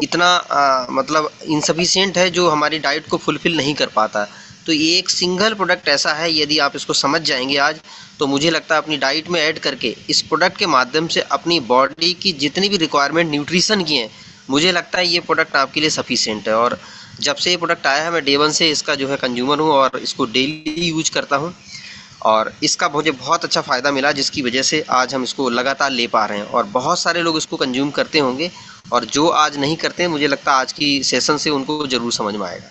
इतना मतलब इनसफिशिएंट है जो हमारी डाइट को फुलफिल नहीं कर पाता। तो ये एक सिंगल प्रोडक्ट ऐसा है, यदि आप इसको समझ जाएंगे आज, तो मुझे लगता है अपनी डाइट में ऐड करके इस प्रोडक्ट के माध्यम से अपनी बॉडी की जितनी भी रिक्वायरमेंट न्यूट्रिशन की हैं, मुझे लगता है ये प्रोडक्ट आपके लिए सफिशिएंट है। और जब से ये प्रोडक्ट आया है मैं डे वन से इसका जो है कंज्यूमर हूँ और इसको डेली यूज करता हूँ और इसका मुझे बहुत अच्छा फ़ायदा मिला, जिसकी वजह से आज हम इसको लगातार ले पा रहे हैं। और बहुत सारे लोग इसको कंज्यूम करते होंगे और जो आज नहीं करते, मुझे लगता है आज की सेशन से उनको ज़रूर समझ में आएगा।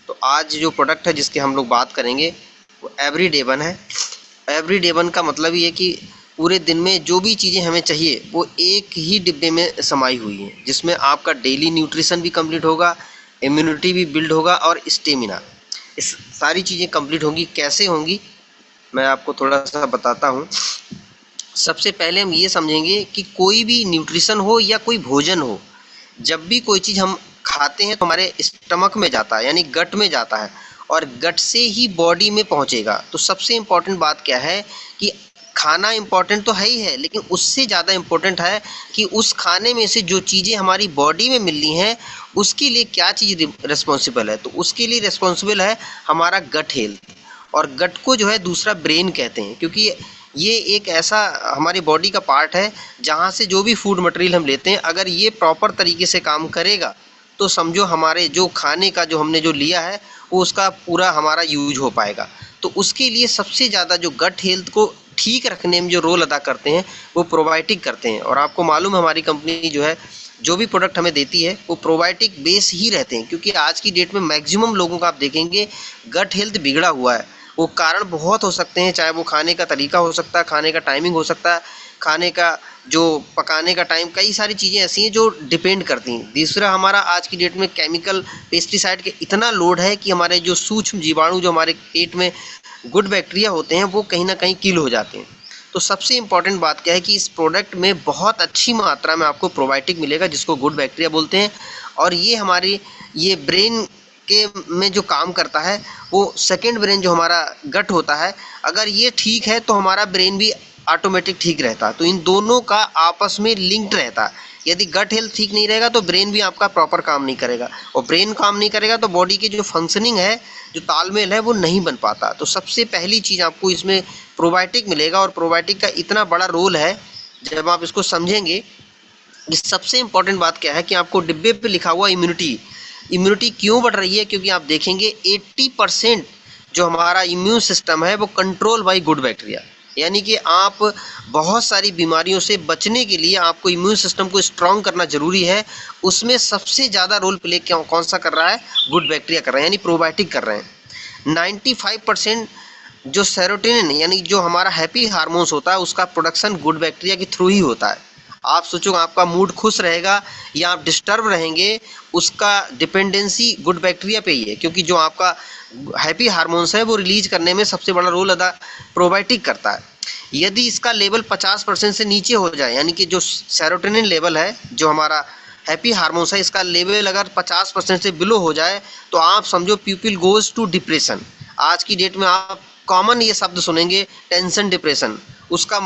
तो आज जो प्रोडक्ट है जिसके हम लोग बात करेंगे वो एवरीडे वन है। एवरीडे वन का मतलब ये है कि पूरे दिन में जो भी चीज़ें हमें चाहिए वो एक ही डिब्बे में समाई हुई हैं, जिसमें आपका डेली न्यूट्रिशन भी कंप्लीट होगा, इम्यूनिटी भी बिल्ड होगा और स्टेमिना, इस सारी चीज़ें कंप्लीट होंगी। कैसे होंगी मैं आपको थोड़ा सा बताता हूँ। सबसे पहले हम ये समझेंगे कि कोई भी न्यूट्रिशन हो या कोई भोजन हो, जब भी कोई चीज़ हम खाते हैं तो हमारे स्टमक में जाता है, यानी गट में जाता है और गट से ही बॉडी में पहुंचेगा। तो सबसे इम्पॉर्टेंट बात क्या है कि खाना इम्पॉर्टेंट तो है ही है, लेकिन उससे ज़्यादा इम्पोर्टेंट है कि उस खाने में से जो चीज़ें हमारी बॉडी में मिल रही हैं उसके लिए क्या चीज़ रिस्पॉन्सिबल है। तो उसके लिए रिस्पॉन्सिबल है हमारा गट हेल्थ। और गट को जो है दूसरा ब्रेन कहते हैं, क्योंकि ये एक ऐसा हमारी बॉडी का पार्ट है जहाँ से जो भी फूड मटेरियल हम लेते हैं, अगर ये प्रॉपर तरीके से काम करेगा तो समझो हमारे जो खाने का जो हमने जो लिया है वो उसका पूरा हमारा यूज हो पाएगा। तो उसके लिए सबसे ज़्यादा जो गट हेल्थ को ठीक रखने में जो रोल अदा करते हैं वो प्रोबायोटिक करते हैं। और आपको मालूम है हमारी कंपनी जो है जो भी प्रोडक्ट हमें देती है वो प्रोबायोटिक बेस ही रहते हैं, क्योंकि आज की डेट में मैक्सिमम लोगों का आप देखेंगे गट हेल्थ बिगड़ा हुआ है। वो कारण बहुत हो सकते हैं, चाहे वो खाने का तरीका हो सकता है, खाने का टाइमिंग हो सकता है, खाने का जो पकाने का टाइम, कई सारी चीज़ें ऐसी हैं जो डिपेंड करती हैं। दूसरा हमारा आज की डेट में केमिकल पेस्टिसाइड के इतना लोड है कि हमारे जो सूक्ष्म जीवाणु जो हमारे पेट में गुड बैक्टीरिया होते हैं वो कहीं ना कहीं किल हो जाते हैं। तो सबसे इम्पॉर्टेंट बात क्या है कि इस प्रोडक्ट में बहुत अच्छी मात्रा में आपको प्रोबायोटिक मिलेगा, जिसको गुड बैक्टीरिया बोलते हैं। और ये हमारी ये ब्रेन के में जो काम करता है, वो सेकंड ब्रेन जो हमारा गट होता है, अगर ये ठीक है तो हमारा ब्रेन भी ऑटोमेटिक ठीक रहता है। तो इन दोनों का आपस में लिंक्ड रहता है। यदि गट हेल्थ ठीक नहीं रहेगा तो ब्रेन भी आपका प्रॉपर काम नहीं करेगा, और ब्रेन काम नहीं करेगा तो बॉडी की जो फंक्शनिंग है, जो तालमेल है, वो नहीं बन पाता। तो सबसे पहली चीज़ आपको इसमें प्रोबायोटिक मिलेगा, और प्रोबायोटिक का इतना बड़ा रोल है जब आप इसको समझेंगे। इस सबसे इम्पॉर्टेंट बात क्या है कि आपको डिब्बे पे लिखा हुआ इम्यूनिटी क्यों बढ़ रही है, क्योंकि आप देखेंगे 80% जो हमारा इम्यून सिस्टम है वो कंट्रोल बाय गुड बैक्टीरिया। यानी कि आप बहुत सारी बीमारियों से बचने के लिए आपको इम्यून सिस्टम को स्ट्रॉन्ग करना जरूरी है। उसमें सबसे ज़्यादा रोल प्ले कौन सा कर रहा है? गुड बैक्टीरिया कर रहे हैं, यानी प्रोबायोटिक कर रहे हैं। 95% जो सेरोटोनिन यानी जो हमारा हैप्पी हार्मोन्स होता है उसका प्रोडक्शन गुड बैक्टीरिया के थ्रू ही होता है। आप सोचो आपका मूड खुश रहेगा या आप डिस्टर्ब रहेंगे, उसका डिपेंडेंसी गुड बैक्टीरिया पे ही है, क्योंकि जो आपका हैप्पी हार्मोन्स है वो रिलीज करने में सबसे बड़ा रोल अदा प्रोबायोटिक करता है। यदि इसका लेवल 50% से नीचे हो जाए, यानी कि जो सेरोटोनिन लेवल है, जो हमारा हैप्पी हार्मोन्स है, इसका लेवल अगर 50% से बिलो हो जाए तो आप समझो पीपल गोज टू डिप्रेशन। आज की डेट में आप कॉमन ये शब्द सुनेंगे, टेंशन, डिप्रेशन। उसका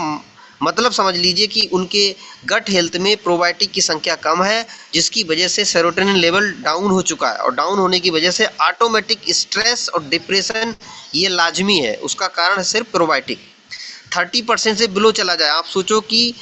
मतलब समझ लीजिए कि उनके गट हेल्थ में प्रोबायोटिक की संख्या कम है, जिसकी वजह से सेरोटोनिन लेवल डाउन हो चुका है, और डाउन होने की वजह से ऑटोमेटिक स्ट्रेस और डिप्रेशन ये लाजमी है। उसका कारण है सिर्फ प्रोबायोटिक। 30% से बिलो चला जाए, आप सोचो कि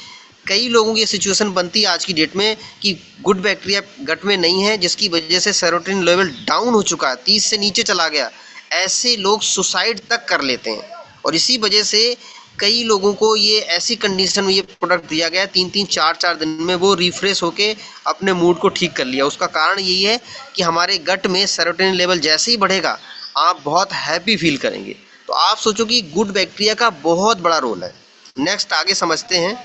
कई लोगों की सिचुएशन बनती है आज की डेट में कि गुड बैक्टीरिया गट में नहीं है, जिसकी वजह से सेरोटोनिन लेवल डाउन हो चुका है, 30 से नीचे चला गया। ऐसे लोग सुसाइड तक कर लेते हैं, और इसी वजह से कई लोगों को ये ऐसी कंडीशन में ये प्रोडक्ट दिया गया, 3-3, 4-4 दिन में वो रिफ्रेश होके अपने मूड को ठीक कर लिया। उसका कारण यही है कि हमारे गट में सेरोटोनिन लेवल जैसे ही बढ़ेगा आप बहुत हैप्पी फील करेंगे। तो आप सोचो कि गुड बैक्टीरिया का बहुत बड़ा रोल है। नेक्स्ट आगे समझते हैं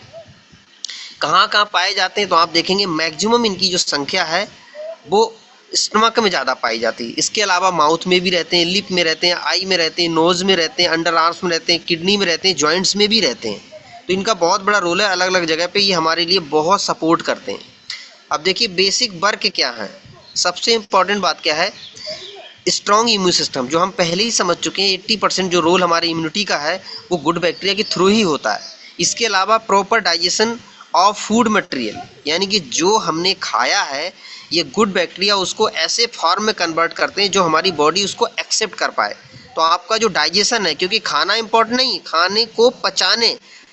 कहाँ कहाँ पाए जाते हैं। तो आप देखेंगे मैक्सिमम इनकी जो संख्या है वो स्टमक में ज़्यादा पाई जाती है। इसके अलावा माउथ में भी रहते हैं, लिप में रहते हैं, आई में रहते हैं, नोज़ में रहते हैं, अंडर आर्म्स में रहते हैं, किडनी में रहते हैं, जॉइंट्स में भी रहते हैं। तो इनका बहुत बड़ा रोल है, अलग अलग जगह पे ये हमारे लिए बहुत सपोर्ट करते हैं। अब देखिए बेसिक वर्क क्या है। सबसे इम्पॉर्टेंट बात क्या है? स्ट्रॉन्ग इम्यून सिस्टम, जो हम पहले ही समझ चुके हैं। 80% जो रोल हमारे इम्यूनिटी का है वो गुड बैक्टीरिया के थ्रू ही होता है। इसके अलावा proper digestion of food material, यानी कि जो हमने खाया है ये गुड बैक्टीरिया उसको ऐसे फॉर्म में कन्वर्ट करते हैं जो हमारी बॉडी उसको एक्सेप्ट कर पाए। तो आपका जो डाइजेशन है, क्योंकि खाना इम्पोर्टेंट नहीं, खाने को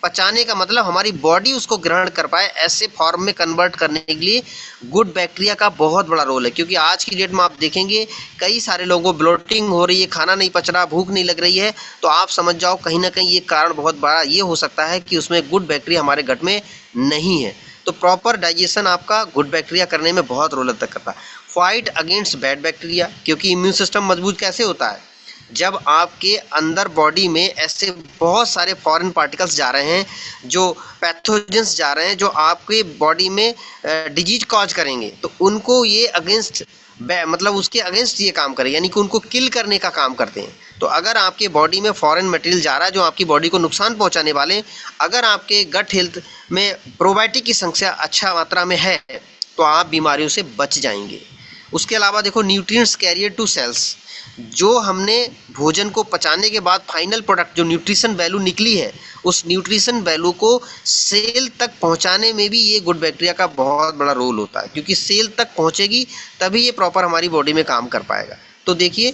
पचाने का मतलब हमारी बॉडी उसको ग्रहण कर पाए, ऐसे फॉर्म में कन्वर्ट करने के लिए गुड बैक्टीरिया का बहुत बड़ा रोल है। क्योंकि आज की डेट में आप देखेंगे कई सारे लोगों को ब्लोटिंग हो रही है, खाना नहीं पच रहा, भूख नहीं लग रही है, तो आप समझ जाओ कहीं ना कहीं ये कारण बहुत बड़ा ये हो सकता है कि उसमें गुड बैक्टीरिया हमारे गट में नहीं है। तो प्रॉपर डाइजेशन आपका गुड बैक्टीरिया करने में बहुत रोल अदा करता है। फाइट अगेंस्ट बैड बैक्टीरिया, क्योंकि इम्यून सिस्टम मजबूत कैसे होता है, जब आपके अंदर बॉडी में ऐसे बहुत सारे फॉरेन पार्टिकल्स जा रहे हैं, जो पैथोजेंस जा रहे हैं, जो आपके बॉडी में डिजीज कॉज करेंगे, तो उनको ये अगेंस्ट मतलब उसके अगेंस्ट ये काम करें, यानी कि उनको किल करने का काम करते हैं। तो अगर आपके बॉडी में फॉरेन मटेरियल जा रहा है जो आपकी बॉडी को नुकसान पहुंचाने वाले, अगर आपके गट हेल्थ में प्रोबायोटिक की संख्या अच्छा मात्रा में है तो आप बीमारियों से बच जाएंगे। उसके अलावा देखो न्यूट्रिएंट्स कैरियर टू सेल्स, जो हमने भोजन को पचाने के बाद फाइनल प्रोडक्ट जो न्यूट्रिशन वैल्यू निकली है, उस न्यूट्रिशन वैल्यू को सेल तक पहुंचाने में भी ये गुड बैक्टीरिया का बहुत बड़ा रोल होता है, क्योंकि सेल तक पहुंचेगी तभी ये प्रॉपर हमारी बॉडी में काम कर पाएगा। तो देखिए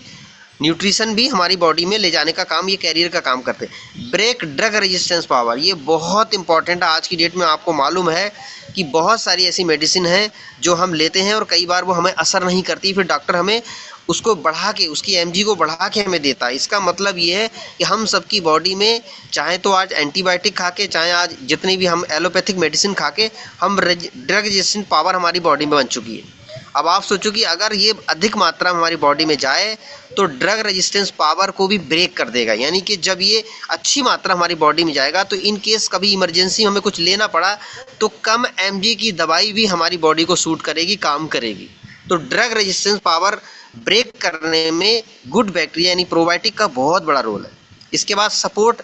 न्यूट्रिशन भी हमारी बॉडी में ले जाने का काम ये कैरियर का काम करते हैं। ब्रेक ड्रग रेजिस्टेंस पावर, ये बहुत इंपॉर्टेंट है आज की डेट में। आपको मालूम है कि बहुत सारी ऐसी मेडिसिन है जो हम लेते हैं और कई बार वो हमें असर नहीं करती, फिर डॉक्टर हमें उसको बढ़ा के, उसकी एमजी को बढ़ा के हमें देता है। इसका मतलब ये है कि हम सबकी बॉडी में चाहे तो आज एंटीबायोटिक खा के, चाहे आज जितनी भी हम एलोपैथिक मेडिसिन खा के, हम ड्रग रेजिस्टेंट पावर हमारी बॉडी में बन चुकी है। अब आप सोचो कि अगर ये अधिक मात्रा में हमारी बॉडी में जाए तो ड्रग रेजिस्टेंस पावर को भी ब्रेक कर देगा, यानी कि जब ये अच्छी मात्रा हमारी बॉडी में जाएगा तो इन केस कभी इमरजेंसी हमें कुछ लेना पड़ा तो कम एमजी की दवाई भी हमारी बॉडी को सूट करेगी, काम करेगी। तो ड्रग रेजिस्टेंस पावर ब्रेक करने में गुड बैक्टीरिया यानी प्रोबायोटिक का बहुत बड़ा रोल है। इसके बाद सपोर्ट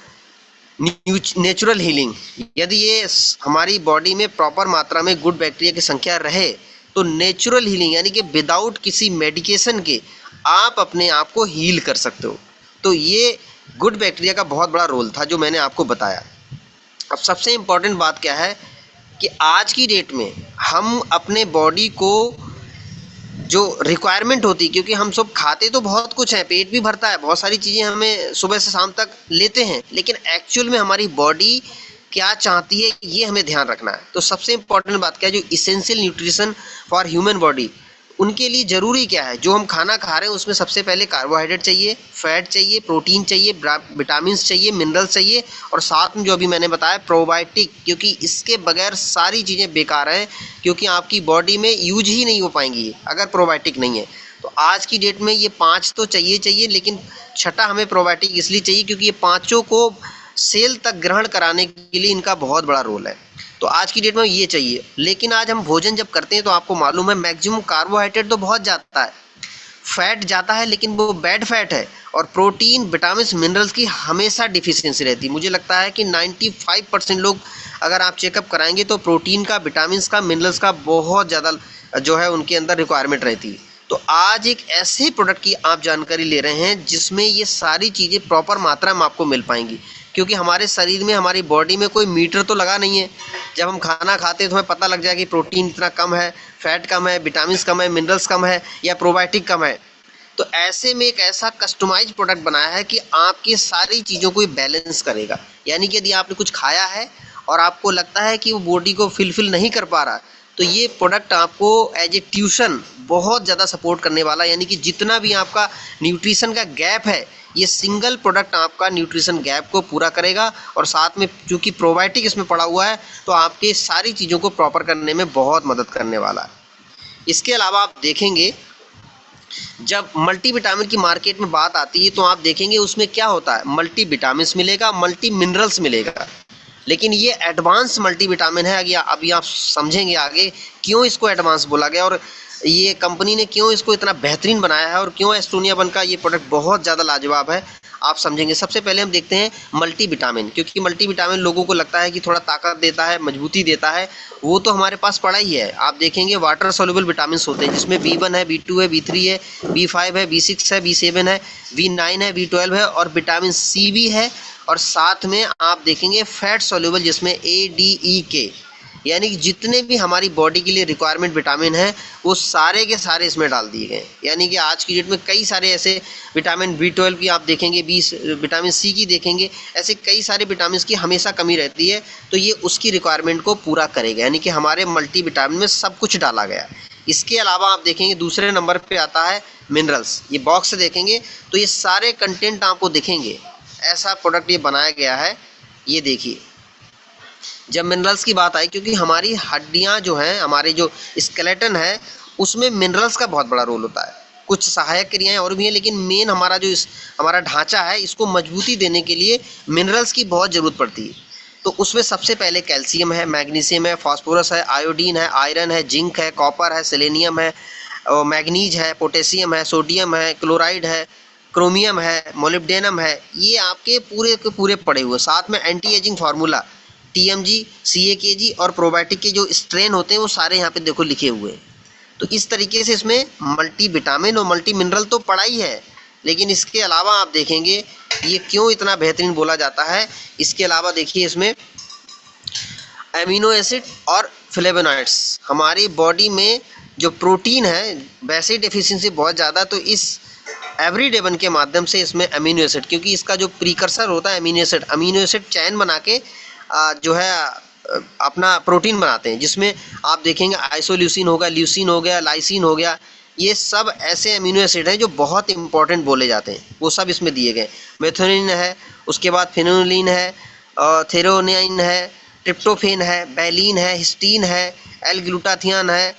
नेचुरल हीलिंग, यदि ये हमारी बॉडी में प्रॉपर मात्रा में गुड बैक्टीरिया की संख्या रहे तो नेचुरल हीलिंग यानी कि विदाउट किसी मेडिकेशन के आप अपने आप को हील कर सकते हो। तो ये गुड बैक्टीरिया का बहुत बड़ा रोल था जो मैंने आपको बताया। अब सबसे इम्पोर्टेंट बात क्या है कि आज की डेट में हम अपने बॉडी को जो रिक्वायरमेंट होती है, क्योंकि हम सब खाते तो बहुत कुछ है, पेट भी भरता है, बहुत सारी चीज़ें हमें सुबह से शाम तक लेते हैं, लेकिन एक्चुअल में हमारी बॉडी क्या चाहती है ये हमें ध्यान रखना है। तो सबसे इम्पोर्टेंट बात क्या है, जो essential nutrition for human body, उनके लिए ज़रूरी क्या है, जो हम खाना खा रहे हैं उसमें सबसे पहले कार्बोहाइड्रेट चाहिए, फैट चाहिए, प्रोटीन चाहिए, विटामिन चाहिए, मिनरल्स चाहिए, और साथ में जो अभी मैंने बताया प्रोबायोटिक, क्योंकि इसके बगैर सारी चीज़ें बेकार हैं, क्योंकि आपकी बॉडी में यूज ही नहीं हो पाएंगी अगर प्रोबायोटिक नहीं है। तो आज की डेट में ये 5 तो चाहिए, लेकिन छठा हमें प्रोबायोटिक इसलिए चाहिए क्योंकि ये पाँचों को सेल तक ग्रहण कराने के लिए इनका बहुत बड़ा रोल है। तो आज की डेट में ये चाहिए। लेकिन आज हम भोजन जब करते हैं तो आपको मालूम है मैक्सिमम कार्बोहाइड्रेट तो बहुत जाता है, फैट जाता है, लेकिन वो बैड फैट है, और प्रोटीन, विटामिन, मिनरल्स की हमेशा डिफिशियंसी रहती है। मुझे लगता है कि 95% लोग अगर आप चेकअप कराएंगे तो प्रोटीन का, विटामिन का, मिनरल्स का बहुत ज़्यादा जो है उनके अंदर रिक्वायरमेंट रहती है। तो आज एक ऐसे प्रोडक्ट की आप जानकारी ले रहे हैं जिसमें ये सारी चीज़ें प्रॉपर मात्रा में आपको मिल पाएंगी, क्योंकि हमारे शरीर में, हमारी बॉडी में कोई मीटर तो लगा नहीं है। जब हम खाना खाते हैं तो हमें पता लग जाएगा कि प्रोटीन इतना कम है, फैट कम है, विटामिन कम है, मिनरल्स कम है, या प्रोबायोटिक कम है। तो ऐसे में एक ऐसा कस्टमाइज प्रोडक्ट बनाया है कि आपकी सारी चीज़ों को बैलेंस करेगा। यानी कि यदि आपने कुछ खाया है और आपको लगता है कि वो बॉडी को फिल नहीं कर पा रहा, तो ये प्रोडक्ट आपको एज ए ट्यूशन बहुत ज़्यादा सपोर्ट करने वाला, यानी कि जितना भी आपका न्यूट्रिशन का गैप है, ये सिंगल प्रोडक्ट आपका न्यूट्रिशन गैप को पूरा करेगा, और साथ में चूँकि प्रोबायोटिक इसमें पड़ा हुआ है तो आपके सारी चीज़ों को प्रॉपर करने में बहुत मदद करने वाला है। इसके अलावा आप देखेंगे जब मल्टीविटामिन की मार्केट में बात आती है तो आप देखेंगे उसमें क्या होता है, मल्टीविटामिन मिलेगा, मल्टी मिनरल्स मिलेगा, लेकिन ये एडवांस मल्टीविटामिन है। अभी आप समझेंगे आगे क्यों इसको एडवांस बोला गया और ये कंपनी ने क्यों इसको इतना बेहतरीन बनाया है, और क्यों एस्टोनिया वन का ये प्रोडक्ट बहुत ज़्यादा लाजवाब है, आप समझेंगे। सबसे पहले हम देखते हैं मल्टीविटामिन, क्योंकि मल्टीविटामिन लोगों को लगता है कि थोड़ा ताकत देता है, मजबूती देता है, वो तो हमारे पास पड़ा ही है। आप देखेंगे वाटर सोल्यूबल विटामिन होते हैं जिसमें B1 है, B2 है, B3 है, B5 है, B6 है, B7 है, B9 है, B12 है, और विटामिन C भी है, और साथ में आप देखेंगे फैट सोल्यूबल जिसमें ADEK यानी कि जितने भी हमारी बॉडी के लिए रिक्वायरमेंट विटामिन है वो सारे के सारे इसमें डाल दिए गए। यानी कि आज की डेट में कई सारे ऐसे विटामिन B12 की आप देखेंगे, विटामिन C की देखेंगे, ऐसे कई सारे विटामिन की हमेशा कमी रहती है, तो ये उसकी रिक्वायरमेंट को पूरा करेगा। यानी कि हमारे मल्टी विटामिन में सब कुछ डाला गया है। इसके अलावा आप देखेंगे दूसरे नंबर पे आता है मिनरल्स। ये बॉक्स देखेंगे तो ये सारे कंटेंट आपको दिखेंगे, ऐसा प्रोडक्ट ये बनाया गया है। ये देखिए, जब मिनरल्स की बात आई, क्योंकि हमारी हड्डियां जो हैं, हमारे जो स्केलेटन है उसमें मिनरल्स का बहुत बड़ा रोल होता है। कुछ सहायक क्रियाएं और भी हैं, लेकिन मेन हमारा जो हमारा ढांचा है इसको मजबूती देने के लिए मिनरल्स की बहुत ज़रूरत पड़ती है। तो उसमें सबसे पहले कैल्शियम है, मैग्नीशियम है, फास्फोरस है, आयोडीन है, आयरन है, जिंक है, कॉपर है, सेलेनियम है, मैग्नीज है, पोटेशियम है, सोडियम है, क्लोराइड है, क्रोमियम है, मोलिब्डेनम है। ये आपके पूरे के पूरे पड़े हुए। साथ में anti ageing formula TMG, CAKG और प्रोबायोटिक के जो स्ट्रेन होते हैं वो सारे यहाँ पे देखो लिखे हुए हैं। तो इस तरीके से इसमें मल्टी विटामिन और मल्टी मिनरल तो पड़ा ही है, लेकिन इसके अलावा आप देखेंगे ये क्यों इतना बेहतरीन बोला जाता है। इसके अलावा देखिए इसमें एमिनो एसिड और फ्लेवोनॉइड्स, हमारी बॉडी में जो प्रोटीन है वैसे डेफिशिएंसी बहुत ज़्यादा, तो इस एवरीडे वन के माध्यम से इसमें अमीनो एसिड, क्योंकि इसका जो प्रीकर्सर होता है अमीनो एसिड चैन बना के जो है अपना प्रोटीन बनाते हैं, जिसमें आप देखेंगे आइसोल्यूसिन होगा, ल्यूसिन हो गया, लाइसिन हो गया। ये सब ऐसे अमीनो एसिड हैं जो बहुत इंपॉर्टेंट बोले जाते हैं, वो सब इसमें दिए गए। मेथिओनिन है, उसके बाद फिनोलिन है, थेरोनिन है, ट्रिप्टोफेन है, बैलिन है, हिस्टीन है, एल ग्लूटाथियन है,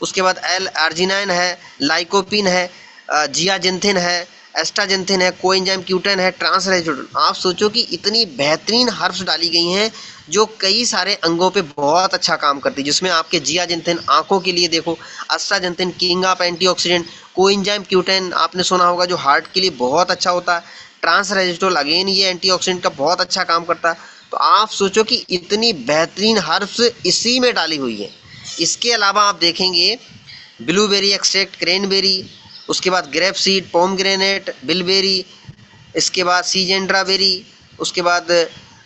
उसके बाद एल आर्जिनाइन है, लाइकोपिन है, जियाजिंथिन है, एस्टाजेंथिन है, कोएंजाइम क्यूटेन है, ट्रांसरेजुडल। आप सोचो कि इतनी बेहतरीन हर्ब्स डाली गई हैं जो कई सारे अंगों पे बहुत अच्छा काम करती है, जिसमें आपके जियाजिंथिन आंखों के लिए देखो, astaxanthin king of antioxidant, coenzyme Q ten आपने सुना होगा जो हार्ट के लिए बहुत अच्छा होता है, ट्रांसरेजुडल अगेन ये एंटीऑक्सीडेंट का बहुत अच्छा काम करता है। तो आप सोचो कि इतनी बेहतरीन हर्ब्स इसी में डाली हुई है। इसके अलावा आप देखेंगे ब्लूबेरी एक्सट्रैक्ट, क्रेनबेरी, उसके बाद ग्रेप सीड, पोमग्रेनेट, बिलबेरी, इसके बाद सीजेंड्रा बेरी, उसके बाद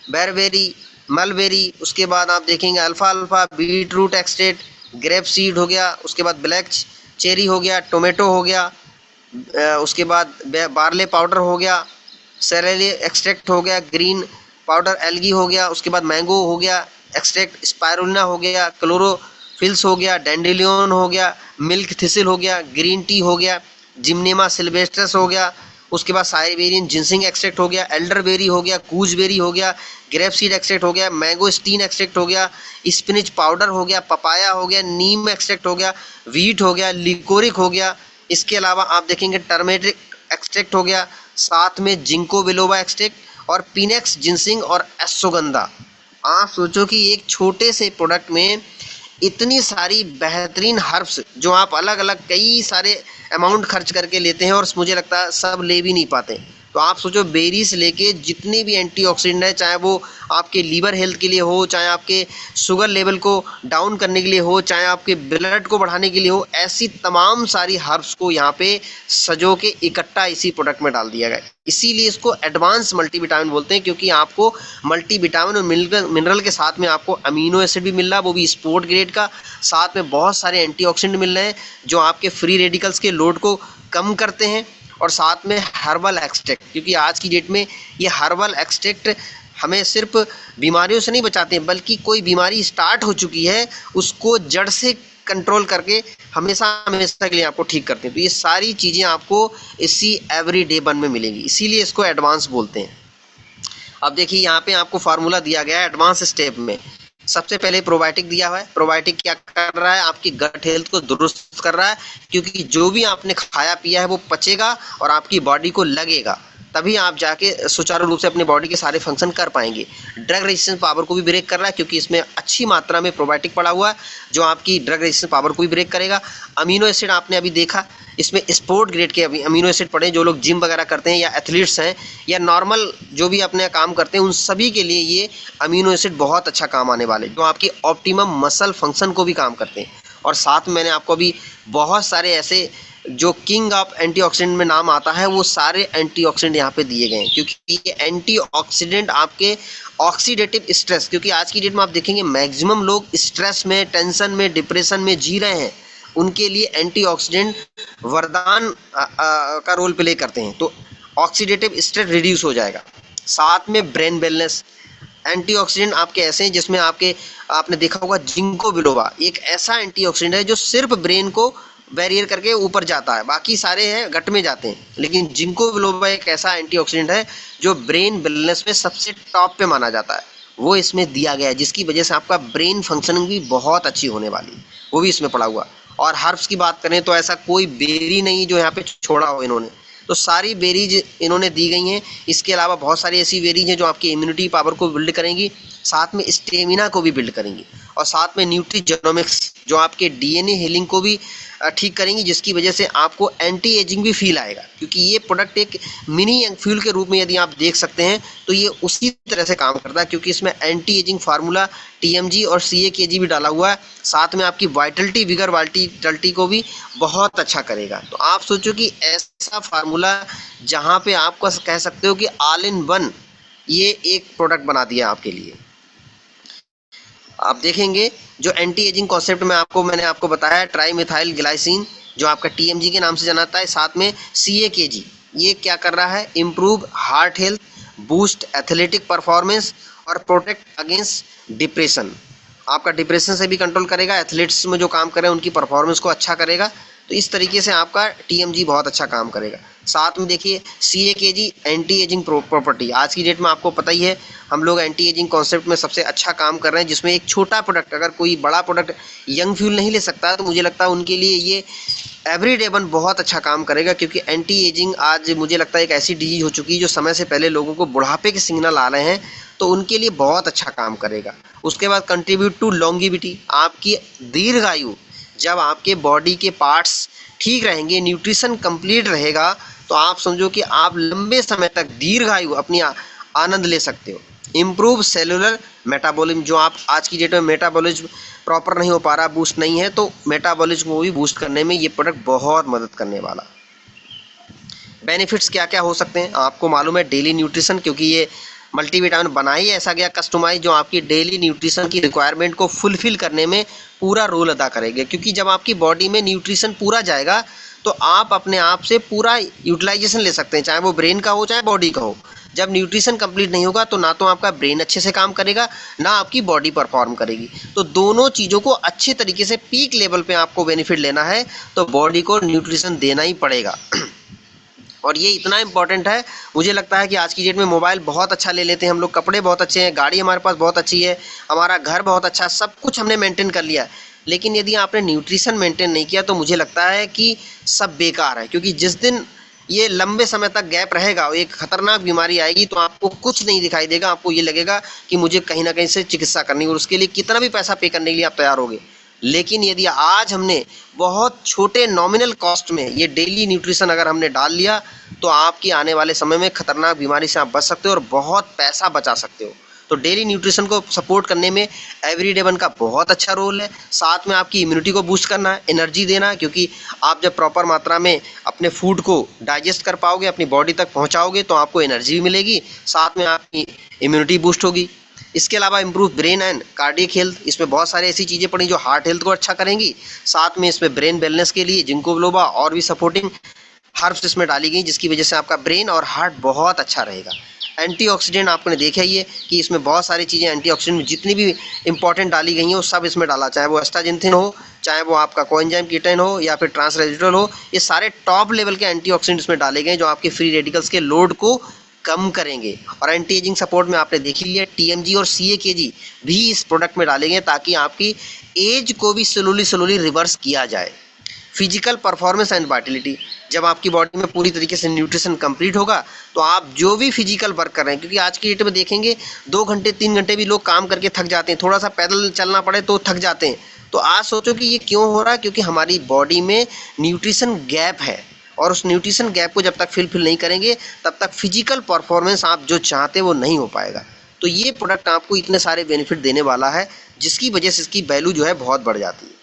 बेरबेरी, मलबेरी, उसके बाद आप देखेंगे alpha beetroot extract, grape seed हो गया, उसके बाद ब्लैक चेरी हो गया, टोमेटो हो गया, उसके बाद बार्ले पाउडर हो गया, सेरेली एक्सट्रैक्ट हो गया, ग्रीन पाउडर एल्गी हो गया, उसके बाद मैंगो हो गया एक्सट्रैक्ट, स्पायरुलिना हो गया, क्लोरोफिल्स हो गया, डेंडेलियन हो गया, मिल्क थिसिल हो गया, ग्रीन टी हो गया, जिम्नेमा सिल्वेस्ट्रस हो गया, उसके बाद साइबेरियन जिंसिंग एक्सट्रैक्ट हो गया, एल्डरबेरी हो गया, कूजबेरी हो गया, ग्रेप सीड एक्सट्रैक्ट हो गया, मैंगो स्टीन एक्सट्रैक्ट हो गया, स्पिनिच पाउडर हो गया, पपाया हो गया, नीम एक्सट्रैक्ट हो गया, वीट हो गया, लिकोरिक हो गया। इसके अलावा आप देखेंगे टर्मेरिक एक्सट्रैक्ट हो गया, साथ में जिंको बिलोबा एक्सट्रैक्ट और पिनेक्स जिंसिंग और एसोगंधा। आप सोचो कि एक छोटे से प्रोडक्ट में इतनी सारी बेहतरीन हर्ब्स जो आप अलग अलग कई सारे अमाउंट खर्च करके लेते हैं और मुझे लगता है सब ले भी नहीं पाते। तो आप सोचो बेरी से लेके जितने भी एंटीऑक्सीडेंट है, चाहे वो आपके लीवर हेल्थ के लिए हो, चाहे आपके शुगर लेवल को डाउन करने के लिए हो, चाहे आपके ब्लड को बढ़ाने के लिए हो, ऐसी तमाम सारी हर्ब्स को यहाँ पे सजो के इकट्ठा इसी प्रोडक्ट में डाल दिया गया। इसीलिए इसको एडवांस मल्टीविटामिन बोलते हैं, क्योंकि आपको मल्टीविटामिन और मिनरल के साथ में आपको अमीनो एसिड भी मिल रहा है, वो भी स्पोर्ट ग्रेड का, साथ में बहुत सारे एंटीऑक्सीडेंट मिल रहे हैं जो आपके फ्री रेडिकल्स के लोड को कम करते हैं, और साथ में हर्बल एक्सट्रैक्ट, क्योंकि आज की डेट में ये हर्बल एक्सट्रैक्ट हमें सिर्फ बीमारियों से नहीं बचाते हैं, बल्कि कोई बीमारी स्टार्ट हो चुकी है उसको जड़ से कंट्रोल करके हमेशा हमेशा के लिए आपको ठीक करते हैं। तो ये सारी चीज़ें आपको इसी एवरीडे वन में मिलेंगी, इसीलिए इसको एडवांस बोलते हैं। अब देखिए यहाँ पे आपको फार्मूला दिया गया है एडवांस स्टेप में। सबसे पहले प्रोबायोटिक दिया हुआ है। प्रोबायोटिक क्या कर रहा है, आपकी गट हेल्थ को दुरुस्त कर रहा है, क्योंकि जो भी आपने खाया पिया है वो पचेगा और आपकी बॉडी को लगेगा, तभी आप जाके सुचारू रूप से अपने बॉडी के सारे फंक्शन कर पाएंगे। ड्रग रेजिस्टेंस पावर को भी ब्रेक कर रहा है, क्योंकि इसमें अच्छी मात्रा में प्रोबायोटिक पड़ा हुआ है जो आपकी ड्रग रेजिस्टेंस पावर को भी ब्रेक करेगा। अमीनो एसिड आपने अभी देखा, इसमें स्पोर्ट ग्रेड के अमीनो एसिड पड़े, जो लोग जिम वगैरह करते हैं या एथलीट्स हैं या नॉर्मल जो भी अपने काम करते हैं, उन सभी के लिए ये अमीनो एसिड बहुत अच्छा काम आने वाले, जो आपकी ऑप्टिमम मसल फंक्शन को भी काम करते हैं। और साथ में मैंने आपको अभी बहुत सारे ऐसे जो किंग ऑफ एंटीऑक्सीडेंट में नाम आता है वो सारे एंटीऑक्सीडेंट यहाँ पे दिए गए हैं, क्योंकि ये एंटीऑक्सीडेंट आपके ऑक्सीडेटिव स्ट्रेस, क्योंकि आज की डेट में आप देखेंगे मैक्सिमम लोग स्ट्रेस में, टेंशन में, डिप्रेशन में जी रहे हैं, उनके लिए एंटीऑक्सीडेंट वरदान का रोल प्ले करते हैं। तो ऑक्सीडेटिव स्ट्रेस रिड्यूस हो जाएगा। साथ में ब्रेन वेलनेस, एंटीऑक्सीडेंट आपके ऐसे हैं जिसमें आपने देखा होगा जिंको बिलोबा एक ऐसा एंटीऑक्सीडेंट है जो सिर्फ ब्रेन को बैरियर करके ऊपर जाता है, बाकी सारे हैं गट में जाते हैं, लेकिन जिंको बिलोबा एक ऐसा एंटीऑक्सीडेंट है जो ब्रेन वेलनेस में सबसे टॉप पे माना जाता है, वो इसमें दिया गया है, जिसकी वजह से आपका ब्रेन फंक्शनिंग भी बहुत अच्छी होने वाली है, वो भी इसमें पड़ा हुआ। और हर्ब्स की बात करें तो ऐसा कोई बेरी नहीं जो यहाँ पे छोड़ा हो इन्होंने, तो सारी बेरीज इन्होंने दी गई हैं। इसके अलावा बहुत सारी ऐसी बेरीज हैं जो आपकी इम्यूनिटी पावर को बिल्ड करेंगी, साथ में स्टेमिना को भी बिल्ड करेंगी, और साथ में न्यूट्रीजेनोमिक्स जो आपके डीएनए हीलिंग को भी ठीक करेंगी, जिसकी वजह से आपको एंटी एजिंग भी फील आएगा, क्योंकि ये प्रोडक्ट एक मिनी यंग फ्यूल के रूप में यदि आप देख सकते हैं तो ये उसी तरह से काम करता है, क्योंकि इसमें एंटी एजिंग फार्मूला टीएमजी और सीएकेजी भी डाला हुआ है। साथ में आपकी वाइटलिटी, विगर, वाइटलिटी को भी बहुत अच्छा करेगा। तो आप सोचो कि ऐसा फार्मूला जहाँ पे आपको कह सकते हो कि ऑल इन वन ये एक प्रोडक्ट बना दिया आपके लिए। आप देखेंगे जो एंटी एजिंग कॉन्सेप्ट में मैंने आपको बताया, ट्राई मिथाइल ग्लाइसिन जो आपका टीएमजी के नाम से जाना जाता है, साथ में सीएकेजी, ये क्या कर रहा है, improve heart health, boost athletic performance और प्रोटेक्ट अगेंस्ट डिप्रेशन। आपका डिप्रेशन से भी कंट्रोल करेगा, एथलीट्स में जो काम कर रहे हैं उनकी परफॉर्मेंस को अच्छा करेगा, तो इस तरीके से आपका टीएमजी बहुत अच्छा काम करेगा। साथ में देखिए सीएकेजी एंटी एजिंग प्रॉपर्टी, आज की डेट में आपको पता ही है हम लोग एंटी एजिंग कॉन्सेप्ट में सबसे अच्छा काम कर रहे हैं, जिसमें एक छोटा प्रोडक्ट, अगर कोई बड़ा प्रोडक्ट यंग फ्यूल नहीं ले सकता तो मुझे लगता है उनके लिए ये एवरीडे वन बहुत अच्छा काम करेगा, क्योंकि एंटी एजिंग आज मुझे लगता है एक ऐसी डिजीज हो चुकी है जो समय से पहले लोगों को बुढ़ापे के सिग्नल आ रहे हैं, तो उनके लिए बहुत अच्छा काम करेगा। उसके बाद कंट्रीब्यूट टू लॉन्गिविटी, आपकी दीर्घायु, जब आपके बॉडी के पार्ट्स ठीक रहेंगे, न्यूट्रिशन कंप्लीट रहेगा, तो आप समझो कि आप लंबे समय तक दीर्घायु अपनी आनंद ले सकते हो। इम्प्रूव सेलुलर मेटाबॉलिज्म, जो आप आज की डेट में मेटाबॉलिज्म प्रॉपर नहीं हो पा रहा, बूस्ट नहीं है, तो मेटाबॉलिज्म को भी बूस्ट करने में ये प्रोडक्ट बहुत मदद करने वाला। बेनिफिट्स क्या क्या हो सकते हैं आपको मालूम है, डेली न्यूट्रिशन, क्योंकि ये मल्टीविटामिन बना ही ऐसा गया कस्टमाइज जो आपकी डेली न्यूट्रिशन की रिक्वायरमेंट को फुलफिल करने में पूरा रोल अदा करेंगे, क्योंकि जब आपकी बॉडी में न्यूट्रिशन पूरा जाएगा तो आप अपने आप से पूरा यूटिलाइजेशन ले सकते हैं, चाहे वो ब्रेन का हो चाहे बॉडी का हो। जब न्यूट्रिशन कंप्लीट नहीं होगा तो ना तो आपका ब्रेन अच्छे से काम करेगा, ना आपकी बॉडी परफॉर्म करेगी। तो दोनों चीज़ों को अच्छे तरीके से पीक लेवल पे आपको बेनिफिट लेना है तो बॉडी को न्यूट्रिशन देना ही पड़ेगा। और ये इतना इंपॉर्टेंट है, मुझे लगता है कि आज की डेट में मोबाइल बहुत अच्छा ले लेते हैं हम लोग, कपड़े बहुत अच्छे हैं, गाड़ी हमारे पास बहुत अच्छी है, हमारा घर बहुत अच्छा है, सब कुछ हमने मेंटेन कर लिया है, लेकिन यदि आपने न्यूट्रिशन मेंटेन नहीं किया तो मुझे लगता है कि सब बेकार है। क्योंकि जिस दिन ये लंबे समय तक गैप रहेगा, एक खतरनाक बीमारी आएगी तो आपको कुछ नहीं दिखाई देगा, आपको ये लगेगा कि मुझे कहीं ना कहीं से चिकित्सा करनी है, और उसके लिए कितना भी पैसा पे करने के लिए आप तैयार होगे। लेकिन यदि आज हमने बहुत छोटे नॉमिनल कॉस्ट में ये डेली न्यूट्रिशन अगर हमने डाल लिया तो आपकी आने वाले समय में खतरनाक बीमारी से आप बच सकते हो और बहुत पैसा बचा सकते हो। तो डेली न्यूट्रिशन को सपोर्ट करने में एवरीडे वन का बहुत अच्छा रोल है। साथ में आपकी इम्यूनिटी को बूस्ट करना है, एनर्जी देना है, क्योंकि आप जब प्रॉपर मात्रा में अपने फूड को डाइजेस्ट कर पाओगे, अपनी बॉडी तक पहुंचाओगे तो आपको एनर्जी भी मिलेगी, साथ में आपकी इम्यूनिटी बूस्ट होगी। इसके अलावा improve brain and cardiac health, इसमें बहुत सारी ऐसी चीज़ें पड़ी जो हार्ट हेल्थ को अच्छा करेंगी। साथ में इसमें ब्रेन वेलनेस के लिए जिंको बिलोबा और भी सपोर्टिंग हर्ब्स इसमें डाली गई, जिसकी वजह से आपका ब्रेन और हार्ट बहुत अच्छा रहेगा। एंटीऑक्सीडेंट आपने देखा ही है कि इसमें बहुत सारी चीज़ें एंटीऑक्सीडेंट जितनी भी इंपॉर्टेंट डाली गई हैं वो सब इसमें डाला, चाहे वो एस्टाजिंथिन हो, चाहे वो आपका कोएंजाइम कीटोन हो या फिर ट्रांस रेसिडुअल हो, ये सारे टॉप लेवल के एंटीऑक्सीडेंट इसमें डाले गए जो आपके फ्री रेडिकल्स के लोड को कम करेंगे। और एंटी एजिंग सपोर्ट में आपने देख लिया टीएमजी और सीएकेजी भी इस प्रोडक्ट में डाले गए ताकि आपकी एज को भी स्लोली रिवर्स किया जाए। फिजिकल परफॉर्मेंस एंड वाइटलिटी, जब आपकी बॉडी में पूरी तरीके से न्यूट्रिशन कंप्लीट होगा तो आप जो भी फिजिकल वर्क कर रहे हैं, क्योंकि आज की डेट में देखेंगे 2 घंटे 3 घंटे भी लोग काम करके थक जाते हैं, थोड़ा सा पैदल चलना पड़े तो थक जाते हैं। तो आज सोचो कि ये क्यों हो रहा है, क्योंकि हमारी बॉडी में न्यूट्रिशन गैप है, और उस न्यूट्रिशन गैप को जब तक फिल नहीं करेंगे तब तक फिजिकल परफॉर्मेंस आप जो चाहते हैं वो नहीं हो पाएगा। तो ये प्रोडक्ट आपको इतने सारे बेनिफिट देने वाला है जिसकी वजह से इसकी वैल्यू जो है बहुत बढ़ जाती है।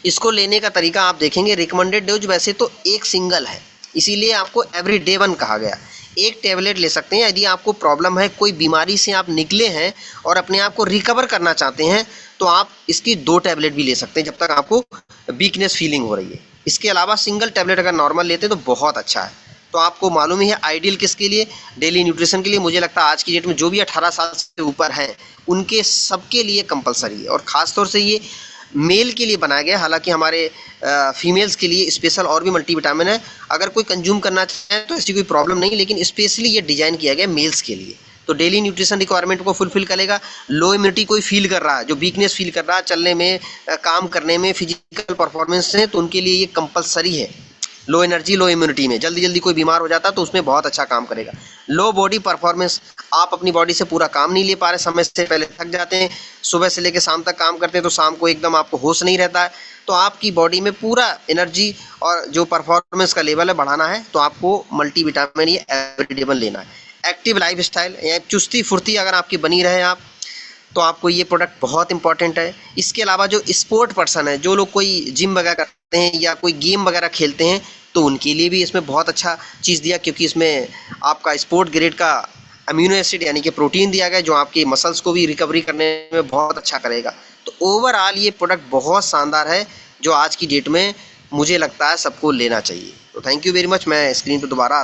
इसको लेने का तरीका आप देखेंगे, रिकमेंडेड डोज वैसे तो एक सिंगल है, इसीलिए आपको एवरी डे 1 कहा गया। एक टेबलेट ले सकते हैं। यदि आपको प्रॉब्लम है, कोई बीमारी से आप निकले हैं और अपने आप को रिकवर करना चाहते हैं, तो आप इसकी 2 टेबलेट भी ले सकते हैं जब तक आपको वीकनेस फीलिंग हो रही है। इसके अलावा सिंगल टेबलेट अगर नॉर्मल लेते हैं तो बहुत अच्छा है। तो आपको मालूम ही है आइडियल किसके लिए, डेली न्यूट्रिशन के लिए। मुझे लगता है आज की डेट में जो भी 18 साल से ऊपर हैं उनके सबके लिए कंपलसरी है, और ख़ासतौर से ये मेल के लिए बनाया गया। हालांकि हमारे फीमेल्स के लिए स्पेशल और भी मल्टीविटामिन है, अगर कोई कंज्यूम करना चाहे तो ऐसी कोई प्रॉब्लम नहीं, लेकिन स्पेशली ये डिज़ाइन किया गया मेल्स के लिए। तो डेली न्यूट्रिशन रिक्वायरमेंट को फुलफिल करेगा। लो इम्यूनिटी कोई फील कर रहा है, जो वीकनेस फील कर रहा है चलने में, काम करने में, फिजिकल परफॉर्मेंस में, तो उनके लिए ये कंपलसरी है। लो एनर्जी लो इम्यूनिटी में जल्दी जल्दी कोई बीमार हो जाता है तो उसमें बहुत अच्छा काम करेगा। लो बॉडी परफॉर्मेंस, आप अपनी बॉडी से पूरा काम नहीं ले पा रहे, समय से पहले थक जाते हैं, सुबह से लेकर शाम तक काम करते हैं तो शाम को एकदम आपको होश नहीं रहता है, तो आपकी बॉडी में पूरा एनर्जी और जो परफॉर्मेंस का लेवल है बढ़ाना है, तो आपको मल्टीविटामिन ये एवरीडे लेना है। एक्टिव लाइफ स्टाइल या चुस्ती फुर्ती अगर आपकी बनी रहे आप, तो आपको ये प्रोडक्ट बहुत इंपॉर्टेंट है। इसके अलावा जो स्पोर्ट पर्सन है, जो लोग कोई जिम वगैरह करते हैं या कोई गेम वगैरह खेलते हैं, तो उनके लिए भी इसमें बहुत अच्छा चीज़ दिया, क्योंकि इसमें आपका स्पोर्ट ग्रेड का अमीनो एसिड यानी कि प्रोटीन दिया गया, जो आपकी मसल्स को भी रिकवरी करने में बहुत अच्छा करेगा। तो ओवरऑल ये प्रोडक्ट बहुत शानदार है, जो आज की डेट में मुझे लगता है सबको लेना चाहिए। तो थैंक यू वेरी मच। मैं स्क्रीन पर दोबारा